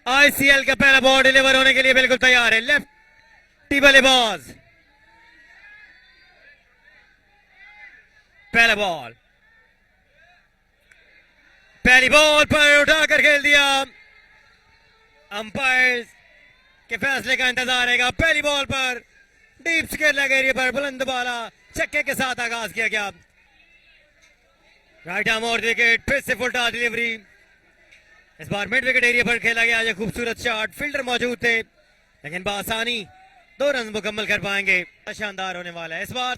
ICL का पहला ball deliver होने के लिए बिल्कुल तैयार है। लेफ्टी बल्लेबाज, पहला बॉल, पहली बॉल पर उठाकर खेल दिया। अंपायर के फैसले का इंतजार रहेगा। पहली बॉल पर डीप स्क्वायर लेग एरिया पर बुलंद बाला छक्के के साथ आगाज किया गया। राइट आर्म और विकेट, फिर से फुल टॉस डिलीवरी। इस बार मिड विकेट एरिया पर खेला गया। यह खूबसूरत शॉट, फील्डर मौजूद थे लेकिन बआसानी 2 रन मुकम्मल कर पाएंगे। शानदार होने वाला है। इस बार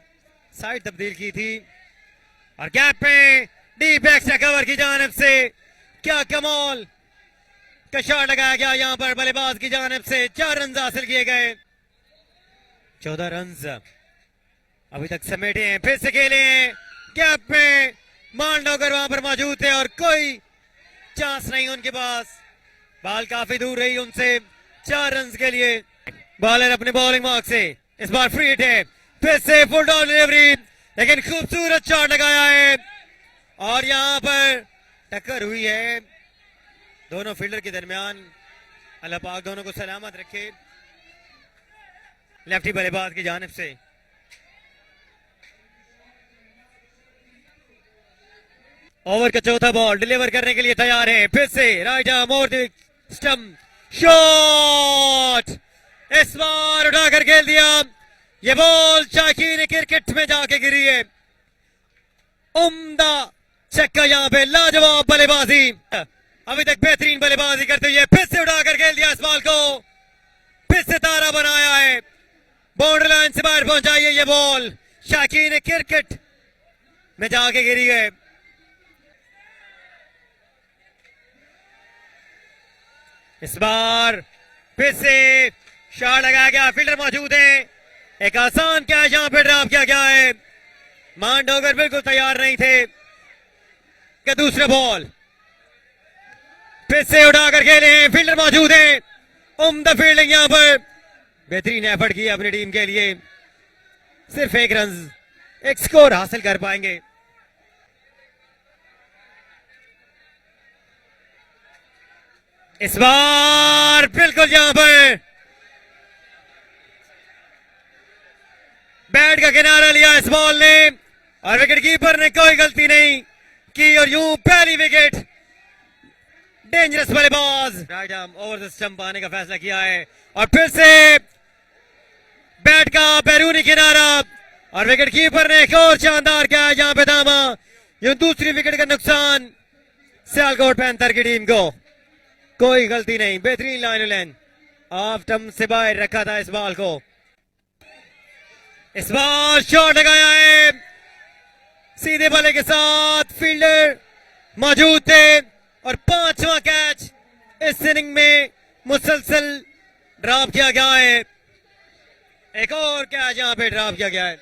साइड तब्दील की थी और गैप में डीप एक्स्ट्रा कवर की जानिब से क्या कमाल का शॉट लगाया गया। यहां पर बल्लेबाज की जानिब से 4 रन हासिल किए गए। 14 रन अभी तक समेटे हैं। फिर से खेले हैं गैप में। मांडोकर वहां पर मौजूद थे और कोई चांस नहीं उनके पास। बॉल काफी दूर रही उनसे। 4 रन के लिए बॉलर अपने बॉलिंग मार्क से इस बार फ्री हिट है। फिर से फुल टॉस डिलीवरी, लेकिन खूबसूरत शॉट लगाया है और यहां पर टक्कर हुई है दोनों फील्डर के दरमियान। अल्लाह पाक दोनों को सलामत रखे। लेफ्टी बल्लेबाज की जानिब से ओवर का चौथा बॉल डिलीवर करने के लिए तैयार है। फिर से राइट आर्म और स्टंप शॉट, इस बार उठाकर खेल दिया। ये बॉल शाकीन क्रिकेट में जाके गिरी है। उम्दा छक्का यहां पे, लाजवाब बल्लेबाजी, अभी तक बेहतरीन बल्लेबाजी करते हुए फिर से उठाकर खेल दिया। इस बॉल को फिर से तारा बनाया है। बाउंड्री लाइन से बाहर पहुंचाई है ये बॉल, शाकीन क्रिकेट में जाके गिरी है। इस बार फिर से शॉट लगाया गया। फील्डर मौजूद है। एक आसान कैच यहां पर ड्रॉप किया गया है। मांडोकर बिल्कुल तैयार नहीं थे। कि दूसरा बॉल फिर से उठाकर खेले हैं। फील्डर मौजूद है। उम्दा फील्डिंग यहां पर, बेहतरीन एफर्ट की अपनी टीम के लिए। सिर्फ 1 रन, 1 स्कोर हासिल कर पाएंगे। इस बार बिल्कुल यहां पर बैट का किनारा लिया इस बॉल ने और विकेट कीपर ने कोई गलती नहीं की और यूं पहली विकेट। डेंजरस बल्लेबाज right arm over the stump आने का फैसला किया है और फिर से बैट का बैरूनी किनारा और विकेट कीपर ने एक और शानदार कैच यहां पे थामा। यूं दूसरी विकेट का नुकसान सियालकोट पैंथर की टीम को। कोई गलती नहीं, बेहतरीन लाइन लेन ऑफ स्टंप से बाहर रखा था इस बॉल को। इस बार शॉट लगाया है सीधे बल्ले के साथ। फील्डर मौजूद थे और 5वां कैच इस इनिंग में मुसलसल ड्रॉप किया गया है। एक और कैच यहां पे ड्रॉप किया गया है।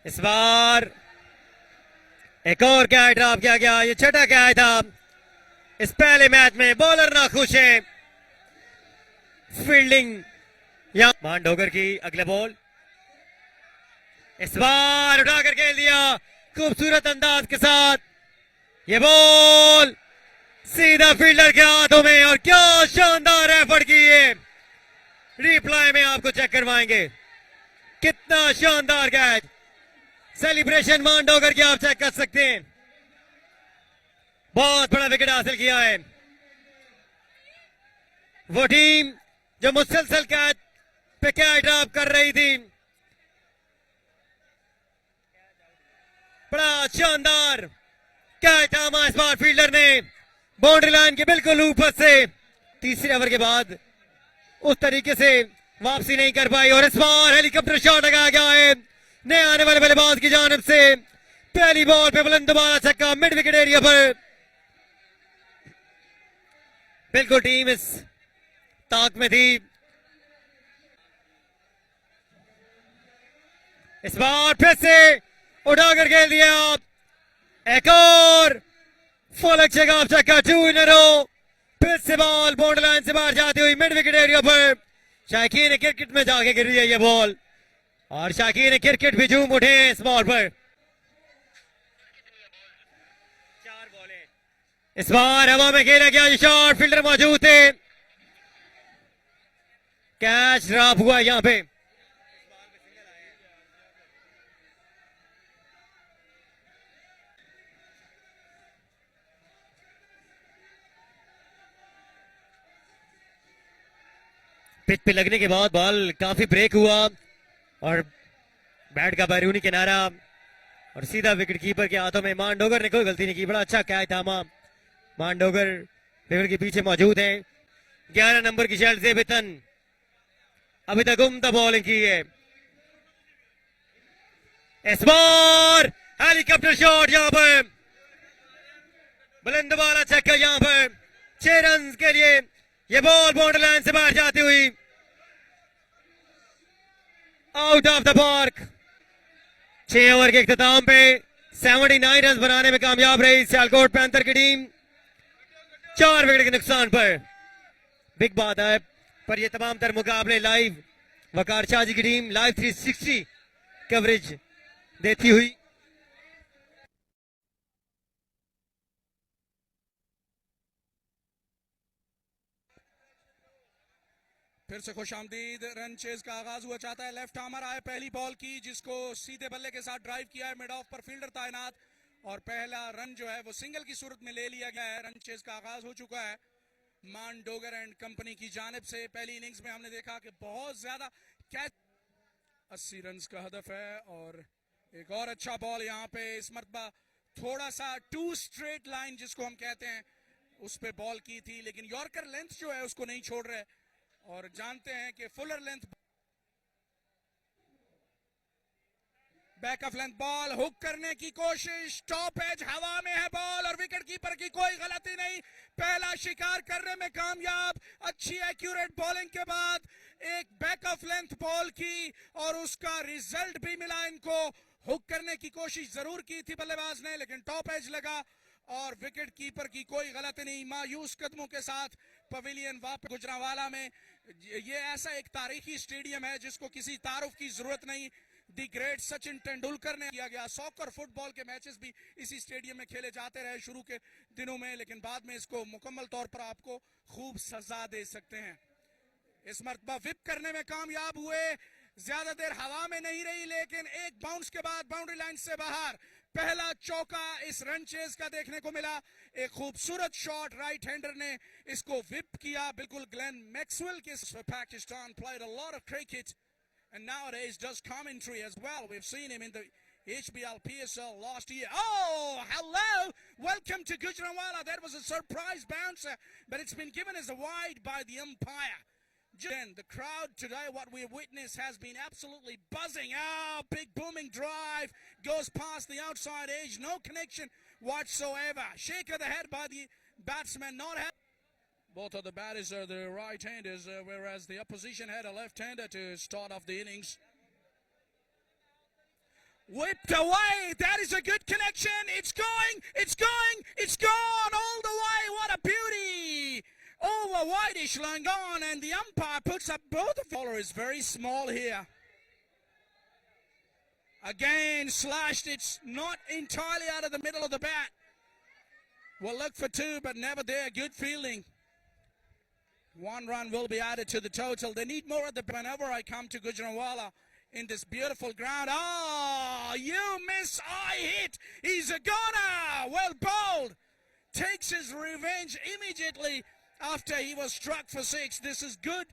इस बार एक और कैच ड्रॉप किया गया। ये 6ठा कैच था इस पहले मैच में। बॉलर नाखुश है। फील्डिंग यहां मांडोकर की। अगले बॉल इस बार उठाकर खेल दिया खूबसूरत अंदाज के साथ। ये बॉल सीधा फील्डर के हाथों में और क्या शानदार एफर्ट की है। रिप्लाई में आपको चेक करवाएंगे कितना शानदार कैच। सेलिब्रेशन मांडोकर की आप चेक कर सकते हैं। बहुत बड़ा विकेट हासिल किया है। वो टीम जो मुसलसल कैच पे कैच ड्रॉप कर रही थी, बड़ा शानदार कैच थामा इस बार फील्डर ने बाउंड्री लाइन के बिल्कुल ऊपर से। तीसरे ओवर के बाद उस तरीके से वापसी नहीं कर पाई और इस बार हेलीकॉप्टर शॉट लगाया गया है नए आने वाले बल्लेबाज की जानिब से। पहली बॉल पे बुलंद बाला छक्का मिड विकेट एरिया पर। बिल्कुल टीम इस ताक में थी। इस बार फिर से उठाकर खेल दिया। एक और फुल छक्का 2 इन अ रो। फिर से बॉल बाउंड्री लाइन से बाहर जाती हुई मिड विकेट एरिया पर। शायकीन क्रिकेट में जाके गिर रही है ये बॉल और शाकिर ने क्रिकेट भी झूम उठे इस बॉल पर। 4 बॉलें इस बार हवा में खेला गया ये शॉट, फील्डर मौजूद थे, कैच ड्रॉप हुआ यहां पे। पिच पे लगने के बाद बॉल काफी ब्रेक हुआ और बैट का बैरूनी किनारा और सीधा विकेट कीपर के हाथों में। मांडोगर ने कोई गलती नहीं की, बड़ा अच्छा कैच थामा। मांडोगर विकेट के पीछे मौजूद है। 11 नंबर की शर्ट से बितन अभी तक उम्दा बॉलिंग की है। इस बार हेलीकॉप्टर शॉट यहां पर, बुलंद वाला छक्का यहां पर 6 रन के लिए। ये बॉल बाउंड्री लाइन से बाहर जाती हुई out of the park. 6 over के इख्तिताम पे 79 रन बनाने में कामयाब रही सियालकोट पैंथर की टीम, 4 विकेट के नुकसान पर। बिग बात है पर ये तमाम तर मुकाबले लाइव वकार शाह जी की टीम लाइव 360 कवरेज देती हुई। फिर से खुशामदीद। रन चेज का आगाज हुआ चाहता है। लेफ्ट आर्मर आए पहली बॉल की, जिसको सीधे बल्ले के साथ ड्राइव किया है। मिड ऑफ पर फील्डर तैनात और पहला रन जो है वो सिंगल की सूरत में ले लिया गया है। रन चेज का आगाज हो चुका है मांडोगर एंड कंपनी की जानिब से। पहली इनिंग्स में हमने देखा कि बहुत ज्यादा कैच, 80 रन का हदफ है और एक और अच्छा बॉल यहाँ पे इस मरतबा थोड़ा सा 2 स्ट्रेट लाइन जिसको हम कहते हैं उस पे बॉल की थी, लेकिन यॉर्कर लेंथ जो है उसको नहीं छोड़ रहे और जानते हैं कि Fuller length back of length ball hook करने की कोशिश, टॉप एज हवा में है बॉल और विकेट कीपर की कोई गलती नहीं, पहला शिकार करने में कामयाब। अच्छी एक्यूरेट बॉलिंग के बाद एक बैक ऑफ लेंथ बॉल की और उसका रिजल्ट भी मिला इनको। हुक करने की कोशिश जरूर की थी बल्लेबाज ने, लेकिन टॉप एज लगा और विकेट कीपर की कोई गलती नहीं। मायूस कदमों के साथ पवेलियन वापस गुजरांवाला में। ये ऐसा एक तारीखी स्टेडियम है जिसको किसी तारुफ की जरूरत नहीं। दी ग्रेट सचिन तेंदुलकर ने किया गया। सॉकर फुटबॉल के मैचेस भी इसी स्टेडियम में खेले जाते रहे शुरू के दिनों में, लेकिन बाद में इसको मुकम्मल तौर पर आपको खूब सजा दे सकते हैं। इस मरतबा विप करने में कामयाब हुए, ज्यादा देर हवा में नहीं रही, लेकिन एक बाउंस के बाद बाउंड्री लाइन से बाहर पहला चौका इस रन चेज का देखने को मिला। एक खूबसूरत शॉट राइट हैंडर ने इसको विप किया, बिल्कुल ग्लेन मैक्सवेल के। Pakistan played a lot of cricket and nowadays does commentary as well. We've seen him in the HBL PSL last year. Oh, hello! Welcome to Gujranwala. That was a surprise bouncer, but it's been given as a wide by the umpire. Then the crowd today, what we've witnessed, has been absolutely buzzing. Oh, big booming drive goes past the outside edge, no connection whatsoever. Shake of the head by the batsman, not have. Both of the batters are the right-handers, whereas the opposition had a left-hander to start off the innings. Whipped away. That is a good connection. It's going. It's going. It's gone all the way. What a beauty. Over wideish line gone, and the umpire puts up both of the bowler is very small here. Again slashed. It's not entirely out of the middle of the bat. We'll look for 2, but never there. Good fielding. 1 run will be added to the total. They need more at the whenever I come to Gujranwala in this beautiful ground. Oh, you miss, I hit. He's a goner. Well bowled. Takes his revenge immediately after he was struck for 6. This is good,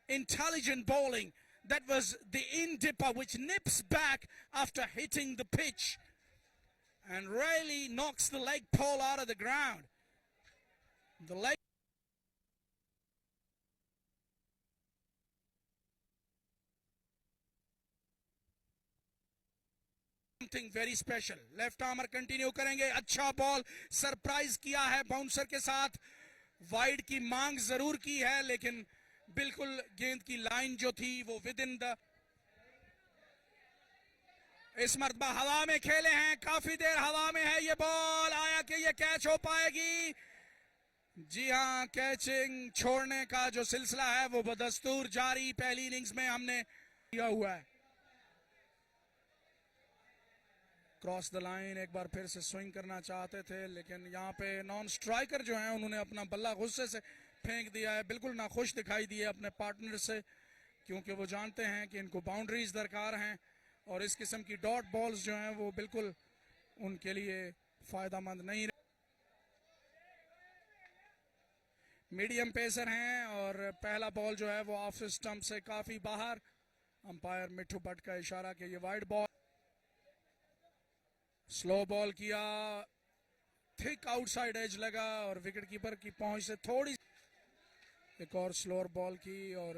intelligent bowling. That was the in-dipper which nips back after hitting the pitch and really knocks the leg pole out of the ground. The leg something very special. Left armer continue करेंगे. अच्छा ball surprise किया है bouncer के साथ. Wide की मांग जरूर की है, लेकिन बिल्कुल गेंद की लाइन जो थी वो विद इन द। इस मरतबा हवा में खेले हैं, काफी देर हवा में है ये बॉल। आया कि ये कैच हो पाएगी? जी हां, कैचिंग छोड़ने का जो सिलसिला है वो बदस्तूर जारी पहली इनिंग्स में हमने किया हुआ है। क्रॉस द लाइन, एक बार फिर से स्विंग करना चाहते थे, लेकिन यहाँ पे नॉन स्ट्राइकर जो हैं उन्होंने अपना बल्ला गुस्से से फेंक दिया है। बिल्कुल नाखुश दिखाई दिए अपने पार्टनर से, क्योंकि वो जानते हैं कि इनको बाउंड्रीज दरकार हैं और इस किस्म की डॉट बॉल्स जो हैं वो बिल्कुल उनके लिए फायदेमंद नहीं। मीडियम पेसर हैं और पहला बॉल जो है वो ऑफ स्टंप से काफी बाहर। अंपायर मिठू भट्ट का इशारा कि ये वाइड बॉल। स्लो बॉल किया, थिक आउटसाइड एज लगा और विकेट कीपर की पहुंच से थोड़ी। एक और स्लोअर बॉल की और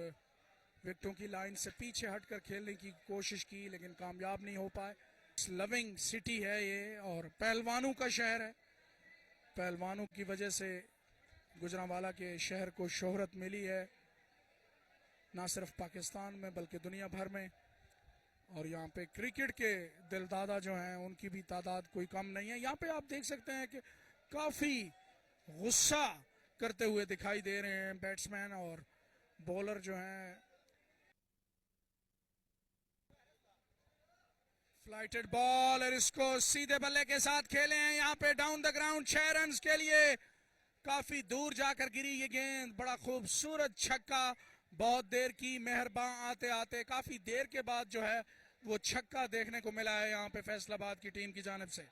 विकेटों की लाइन से पीछे हटकर खेलने की कोशिश की, लेकिन कामयाब नहीं हो पाए। लविंग सिटी है ये और पहलवानों का शहर है। पहलवानों की वजह से गुजरांवाला के शहर को शोहरत मिली है, ना सिर्फ पाकिस्तान में बल्कि दुनिया भर में। और यहाँ पे क्रिकेट के दिलदादा जो हैं उनकी भी तादाद कोई कम नहीं है। यहाँ पे आप देख सकते हैं कि काफी गुस्सा करते हुए दिखाई दे रहे हैं बैट्समैन और बॉलर जो हैं। फ्लाइटेड बॉल और इसको सीधे बल्ले के साथ खेले हैं यहाँ पे डाउन द ग्राउंड 6 रन के लिए। काफी दूर जाकर गिरी ये गेंद, बड़ा खूबसूरत छक्का। बहुत देर की मेहरबान आते आते काफी देर के बाद जो है वो छक्का देखने को मिला है यहाँ पे फैसलाबाद की टीम की जानिब से।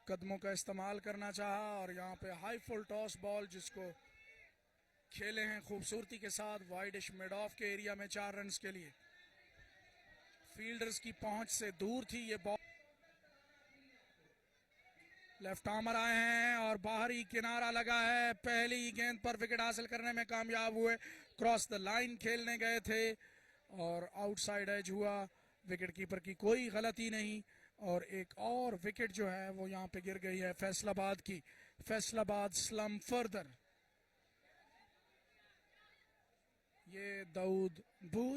कदमों का इस्तेमाल करना चाहा और यहाँ पे हाई फुल टॉस बॉल जिसको खेले हैं खूबसूरती के साथ वाइडिश मिड ऑफ के एरिया में 4 रन के लिए। फील्डर्स की पहुंच से दूर थी ये बॉल। लेफ्ट आर्मर आए हैं और बाहरी किनारा लगा है। पहली गेंद पर विकेट हासिल करने में कामयाब हुए। क्रॉस द लाइन खेलने गए थे और आउटसाइड एज हुआ। विकेट कीपर की कोई गलती नहीं और एक और विकेट जो है वो यहाँ पे गिर गई है फैसलाबाद की। Faisalabad slum further. ये दाऊद बूच